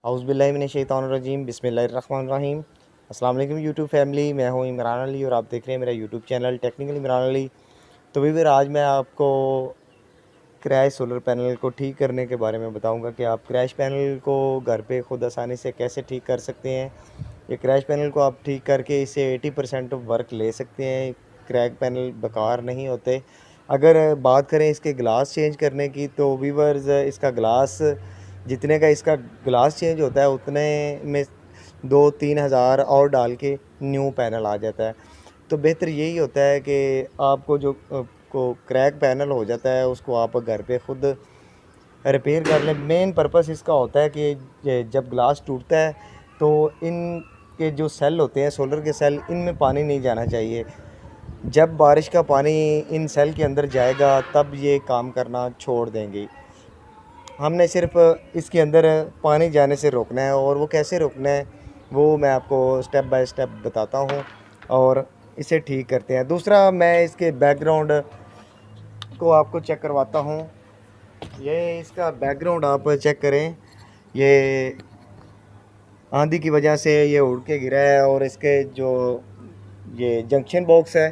औज़ुबिल्लाहिमिनश्शैतानिर्रजीम बिस्मिल्लाहिर्रहमानिर्रहीम। अस्सलाम वालेकुम यूट्यूब फैमिली, मैं हूँ इमरान अली और आप देख रहे हैं मेरा YouTube channel technical Imran Ali. तो वीवर आज मैं आपको क्रैश सोलर पैनल को ठीक करने के बारे में बताऊंगा कि आप क्रैश पैनल को घर पे ख़ुद आसानी से कैसे ठीक कर सकते हैं। ये क्रैश पैनल को आप ठीक करके इससे 80% वर्क ले सकते हैं। क्रैक पैनल बेकार नहीं होते। अगर बात करें इसके ग्लास चेंज करने की तो वीवर्स इसका ग्लास जितने का इसका ग्लास चेंज होता है उतने में 2-3 हज़ार और डाल के न्यू पैनल आ जाता है। तो बेहतर यही होता है कि आपको जो को क्रैक पैनल हो जाता है उसको आप घर पे ख़ुद रिपेयर कर लें। मेन पर्पस इसका होता है कि जब ग्लास टूटता है तो इन के जो सेल होते हैं सोलर के सेल, इनमें पानी नहीं जाना चाहिए। जब बारिश का पानी इन सेल के अंदर जाएगा तब ये काम करना छोड़ देंगे। हमने सिर्फ इसके अंदर पानी जाने से रोकना है और वो कैसे रोकना है वो मैं आपको स्टेप बाय स्टेप बताता हूँ और इसे ठीक करते हैं। दूसरा, मैं इसके बैकग्राउंड को आपको चेक करवाता हूँ। ये इसका बैकग्राउंड आप चेक करें। ये आंधी की वजह से ये उड़ के गिरा है और इसके जो ये जंक्शन बॉक्स है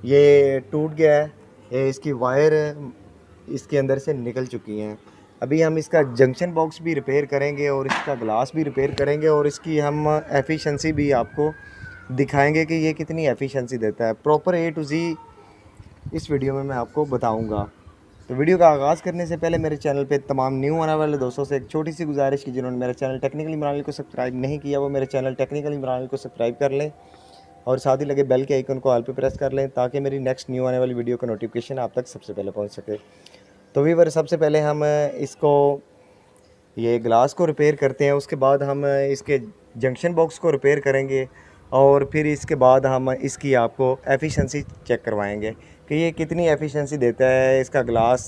ये टूट गया है। ये इसकी वायर इसके अंदर से निकल चुकी हैं। अभी हम इसका जंक्शन बॉक्स भी रिपेयर करेंगे और इसका ग्लास भी रिपेयर करेंगे और इसकी हम एफिशिएंसी भी आपको दिखाएंगे कि ये कितनी एफिशिएंसी देता है। प्रॉपर ए टू जी इस वीडियो में मैं आपको बताऊंगा। तो वीडियो का आगाज़ करने से पहले मेरे चैनल पे तमाम न्यू आने वाले दोस्तों से एक छोटी सी गुजारिश की, जिन्होंने मेरे चैनल टेक्निकल इमरान अली को सब्सक्राइब नहीं किया वो मेरे चैनल टेक्निकल इमरान अली को सब्सक्राइब कर लें और साथ ही लगे बेल के आइकन को ऑल पे प्रेस कर लें ताकि मेरी नेक्स्ट न्यू आने वाली वीडियो का नोटिफिकेशन आप तक सबसे पहले पहुंच सके। तो वीवर सबसे पहले हम इसको ये ग्लास को रिपेयर करते हैं, उसके बाद हम इसके जंक्शन बॉक्स को रिपेयर करेंगे और फिर इसके बाद हम इसकी आपको एफिशिएंसी चेक करवाएंगे कि ये कितनी एफिशिएंसी देता है इसका ग्लास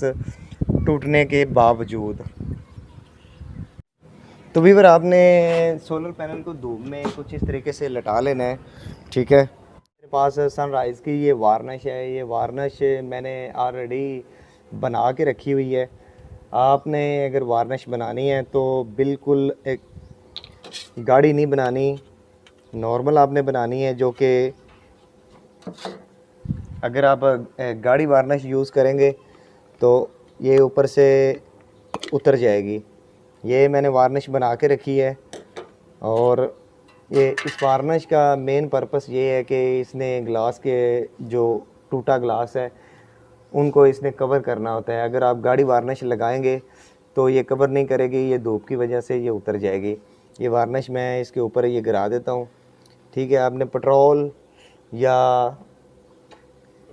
टूटने के बावजूद। तो वीवर आपने सोलर पैनल को धूप में कुछ इस तरीके से लटा लेना है, ठीक है। मेरे पास सनराइज़ की ये वार्निश है। ये वार्निश मैंने ऑलरेडी बना के रखी हुई है। आपने अगर वार्निश बनानी है तो बिल्कुल एक गाढ़ी नहीं बनानी, नॉर्मल आपने बनानी है। जो कि अगर आप गाढ़ी वार्निश यूज़ करेंगे तो ये ऊपर से उतर जाएगी। ये मैंने वार्निश बना के रखी है और ये इस वार्निश का मेन पर्पस ये है कि इसने ग्लास के जो टूटा ग्लास है उनको इसने कवर करना होता है। अगर आप गाढ़ी वार्निश लगाएंगे तो ये कवर नहीं करेगी, ये धूप की वजह से ये उतर जाएगी। ये वार्निश मैं इसके ऊपर ये गिरा देता हूँ, ठीक है। आपने पेट्रोल या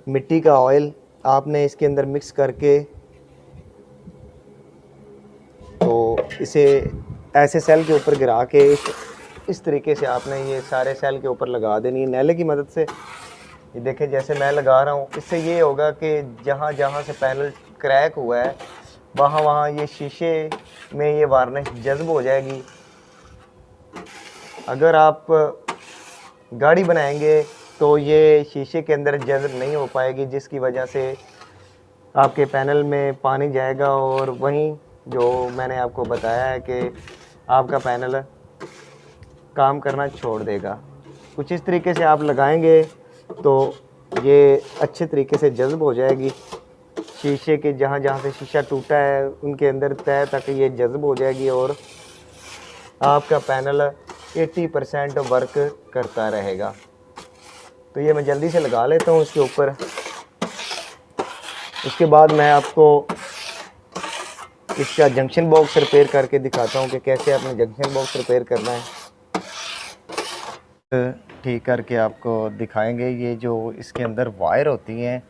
मिट्टी का ऑयल आपने इसके अंदर मिक्स करके तो इसे ऐसे सेल के ऊपर गिरा के इस तरीके से आपने ये सारे सेल के ऊपर लगा देनी है नैले की मदद से। ये देखें जैसे मैं लगा रहा हूँ, इससे ये होगा कि जहाँ जहाँ से पैनल क्रैक हुआ है वहाँ वहाँ ये शीशे में ये वार्निश जज्ब हो जाएगी। अगर आप गाड़ी बनाएंगे तो ये शीशे के अंदर जज्ब नहीं हो पाएगी, जिसकी वजह से आपके पैनल में पानी जाएगा और वहीं जो मैंने आपको बताया है कि आपका पैनल काम करना छोड़ देगा। कुछ इस तरीके से आप लगाएंगे तो ये अच्छे तरीके से जज्ब हो जाएगी। शीशे के जहाँ जहाँ से शीशा टूटा है उनके अंदर तय तक ये जज्ब हो जाएगी और आपका पैनल 80% वर्क करता रहेगा। तो ये मैं जल्दी से लगा लेता हूँ इसके ऊपर। उसके बाद मैं आपको इसका जंक्शन बॉक्स रिपेयर करके दिखाता हूँ कि कैसे आपने जंक्शन बॉक्स रिपेयर करना है। ठीक करके आपको दिखाएंगे। ये जो इसके अंदर वायर होती हैं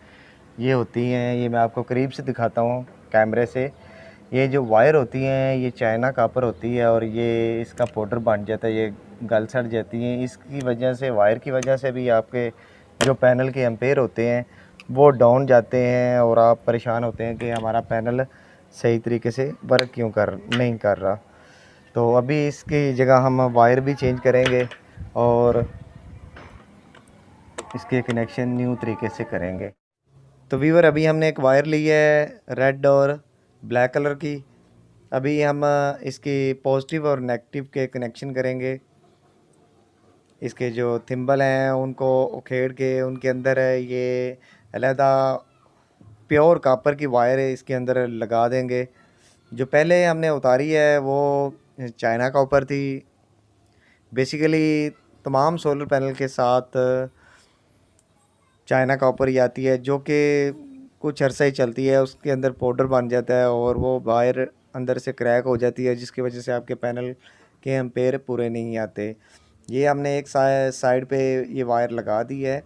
ये होती हैं, ये मैं आपको करीब से दिखाता हूँ कैमरे से। ये जो वायर होती हैं ये चाइना कापर होती है और ये इसका पाउडर बन जाता है, ये गल सड़ जाती हैं। इसकी वजह से, वायर की वजह से भी आपके जो पैनल के एम्पेयर होते हैं वो डाउन जाते हैं और आप परेशान होते हैं कि हमारा पैनल सही तरीके से वर्क क्यों नहीं कर रहा। तो अभी इसकी जगह हम वायर भी चेंज करेंगे और इसके कनेक्शन न्यू तरीके से करेंगे। तो व्यूअर अभी हमने एक वायर ली है रेड और ब्लैक कलर की अभी हम इसकी पॉजिटिव और नेगेटिव के कनेक्शन करेंगे। इसके जो थिम्बल हैं उनको उखेड़ के उनके अंदर ये अलहदा प्योर कापर की वायर इसके अंदर लगा देंगे। जो पहले हमने उतारी है वो चाइना कॉपर थी। बेसिकली तमाम सोलर पैनल के साथ चाइना कॉपर ही आती है, जो कि कुछ अरसा ही चलती है, उसके अंदर पाउडर बन जाता है और वो वायर अंदर से क्रैक हो जाती है, जिसकी वजह से आपके पैनल के एम्पेयर पूरे नहीं आते। ये हमने एक साइड पे ये वायर लगा दी है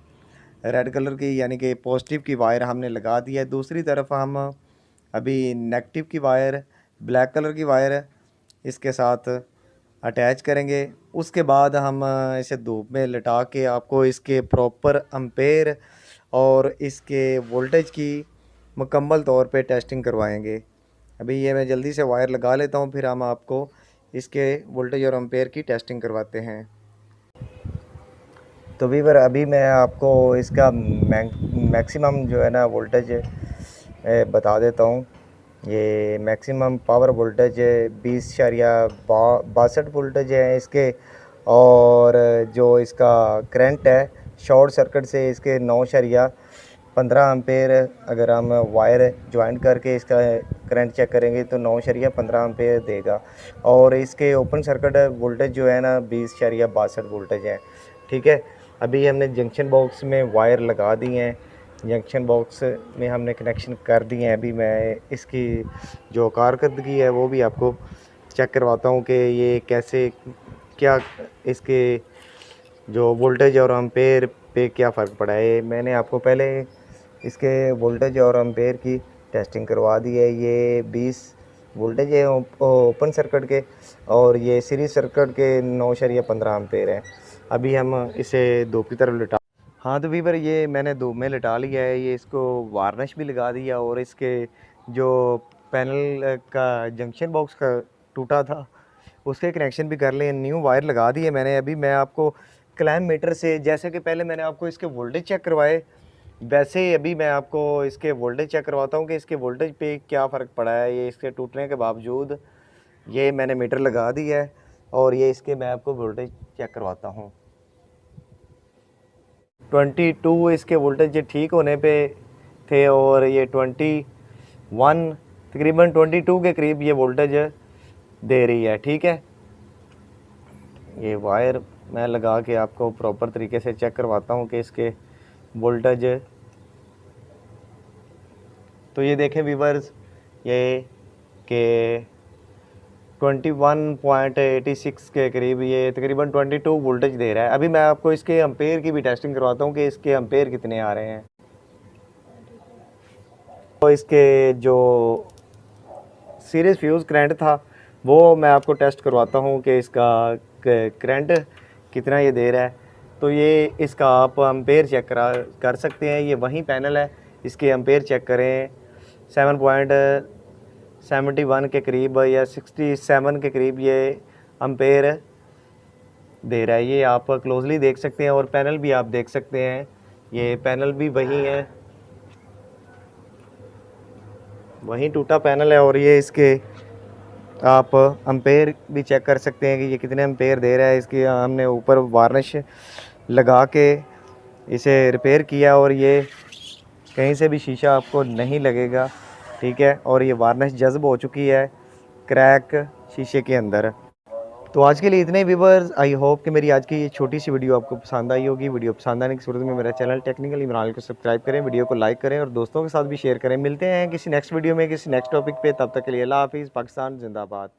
रेड कलर की, यानी कि पॉजिटिव की वायर हमने लगा दी है। दूसरी तरफ हम अभी नेगेटिव की वायर, ब्लैक कलर की वायर इसके साथ अटैच करेंगे। उसके बाद हम इसे धूप में लटा के आपको इसके प्रॉपर एम्पेयर और इसके वोल्टेज की मुकम्मल तौर पे टेस्टिंग करवाएंगे। अभी ये मैं जल्दी से वायर लगा लेता हूँ, फिर हम आपको इसके वोल्टेज और एम्पेयर की टेस्टिंग करवाते हैं। तो वीवर अभी मैं आपको इसका मैक्सिमम जो है ना वोल्टेज बता देता हूँ। ये मैक्सिमम पावर वोल्टेज 20.62 वोल्टेज है इसके, और जो इसका करंट है शॉर्ट सर्किट से इसके 9.15 एम्पेयर। अगर हम वायर ज्वाइन करके इसका करंट चेक करेंगे तो 9.15 एम्पेयर देगा। और इसके ओपन सर्किट वोल्टेज जो है ना 20.62 वोल्टेज है। ठीक है, अभी हमने जंक्शन बॉक्स में वायर लगा दी हैं, जंक्शन बॉक्स में हमने कनेक्शन कर दिए हैं। अभी मैं इसकी जो कारकर्दगी है वो भी आपको चेक करवाता हूँ कि ये कैसे, क्या इसके जो वोल्टेज और एम्पेयर पे क्या फ़र्क पड़ा है। मैंने आपको पहले इसके वोल्टेज और एम्पेयर की टेस्टिंग करवा दी है। ये 20 वोल्टेज है ओपन सर्किट के, और ये सीरीज सर्किट के 9.15 एम्पेयर है। अभी हम इसे धूप की तरफ लिटा, हाँ तो वीवर ये मैंने धूप में लिटा लिया है। ये इसको वार्निश भी लगा दिया, और इसके जो पैनल का जंक्शन बॉक्स का टूटा था उसके कनेक्शन भी कर लिए, न्यू वायर लगा दी है मैंने। अभी मैं आपको क्लैम मीटर से, जैसे कि पहले मैंने आपको इसके वोल्टेज चेक करवाए, वैसे ही अभी मैं आपको इसके वोल्टेज चेक करवाता हूँ कि इसके वोल्टेज पे क्या फ़र्क पड़ा है। ये इसके टूटने के बावजूद ये मैंने मीटर लगा दी है, और ये इसके मैं आपको वोल्टेज चेक करवाता हूँ। 22 इसके वोल्टेज ठीक होने पे थे, और ये 21 तकरीबन 22 के करीब ये वोल्टेज दे रही है। ठीक है, ये वायर मैं लगा के आपको प्रॉपर तरीके से चेक करवाता हूँ कि इसके वोल्टेज, तो ये देखें व्यूअर्स, ये के 21.86 के करीब ये तकरीबन 22 वोल्टेज दे रहा है। अभी मैं आपको इसके एम्पेयर की भी टेस्टिंग करवाता हूँ कि इसके एम्पेयर कितने आ रहे हैं। तो इसके जो सीरीज फ्यूज़ करंट था वो मैं आपको टेस्ट करवाता हूँ कि इसका करंट कितना ये दे रहा है। तो ये इसका आप एम्पेयर चेक कर सकते हैं। ये वही पैनल है, इसके एम्पेयर चेक करें 7.71 के करीब या 67 के करीब ये एम्पेयर दे रहा है। ये आप क्लोजली देख सकते हैं, और पैनल भी आप देख सकते हैं। ये पैनल भी वही है, वही टूटा पैनल है, और ये इसके आप एम्पेयर भी चेक कर सकते हैं कि ये कितने एम्पेयर दे रहा है। इसकी हमने ऊपर वार्निश लगा के इसे रिपेयर किया, और ये कहीं से भी शीशा आपको नहीं लगेगा। ठीक है, और ये वार्निश जज़्ब हो चुकी है क्रैक शीशे के अंदर। तो आज के लिए इतने व्यूअर्स, आई होप कि मेरी आज की ये छोटी सी वीडियो आपको पसंद आई होगी। वीडियो पसंद आने की सूरत में मेरा चैनल टेक्निकल इमरान को सब्सक्राइब करें, वीडियो को लाइक करें, और दोस्तों के साथ भी शेयर करें। मिलते हैं किसी नेक्स्ट वीडियो में किसी नेक्स्ट टॉपिक पे, तब तक के लिए अल्लाह हाफिज़। पाकिस्तान जिंदाबाद।